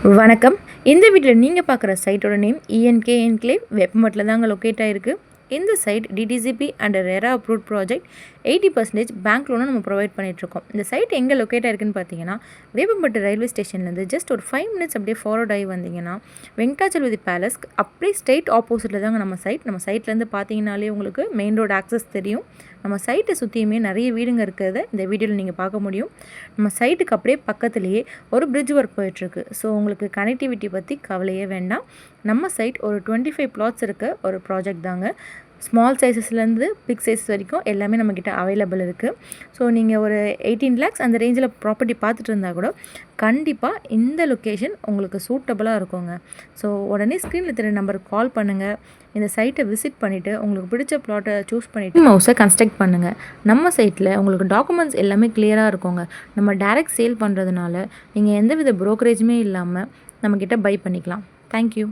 வணக்கம். இந்த வீடியோவில் நீங்கள் பார்க்குற சைட்டோட நேம் ENK என்க்ளேவ் வெப்பமட்டில் தாங்க லொக்கேட் ஆகிருக்கு. இந்த site DTCP and RERA approved project 80% bank லோனும் நம்ம ப்ரொவைட் பண்ணிகிட்ருக்கோம். இந்த சைட் எங்கே லொக்கேட் ஆகிருக்குன்னு பார்த்தீங்கன்னா, வேப்பம்பட்டு ரயில்வே ஸ்டேஷன்லேருந்து ஜஸ்ட் ஒரு 5 மினிட்ஸ் அப்படியே ஃபார்வர்ட் ஆகி வந்தீங்கன்னா வெங்கடாச்சலபதி பேலஸ் அப்படியே ஸ்ட்ரெயிட் ஆப்போசிட்டில் தாங்க நம்ம சைட்லேருந்து பார்த்தீங்கன்னாலே உங்களுக்கு மெயின் ரோடு ஆக்சஸ் தெரியும். நம்ம சைட்டை சுற்றியுமே நிறைய வீடுங்க இருக்கிறத இந்த வீடியோவில் நீங்கள் பார்க்க முடியும். நம்ம சைட்டுக்கு அப்படியே பக்கத்துலேயே ஒரு பிரிட்ஜ் ஒர்க் போயிட்டுருக்கு. ஸோ உங்களுக்கு கனெக்டிவிட்டி பற்றி கவலையே வேண்டாம். நம்ம சைட் ஒரு 25 பிளாட்ஸ் இருக்க ஒரு ப்ராஜெக்ட் தாங்க. ஸ்மால் சைஸஸ்லேருந்து பிக் சைஸ் வரைக்கும் எல்லாமே நம்மக்கிட்ட அவைலபிள் இருக்குது. ஸோ நீங்கள் ஒரு 18 lakhs அந்த ரேஞ்சில் ப்ராப்பர்ட்டி பார்த்துட்டு இருந்தால் கூட கண்டிப்பாக இந்த லொக்கேஷன் உங்களுக்கு சூட்டபுளாக இருக்குங்க. ஸோ உடனே ஸ்க்ரீனில் தெரிய நம்பருக்கு கால் பண்ணுங்கள். இந்த சைட்டை விசிட் பண்ணிவிட்டு உங்களுக்கு பிடிச்ச ப்ளாட்டை சூஸ் பண்ணிவிட்டு ஹவுஸை கன்ஸ்ட்ரக்ட் பண்ணுங்கள். நம்ம சைட்டில் உங்களுக்கு டாக்குமெண்ட்ஸ் எல்லாமே கிளியராக இருக்குங்க. நம்ம டைரக்ட் சேல் பண்ணுறதுனால நீங்கள் எந்தவித ப்ரோக்கரேஜுமே இல்லாமல் நம்மக்கிட்ட பை பண்ணிக்கலாம். தேங்க்யூ.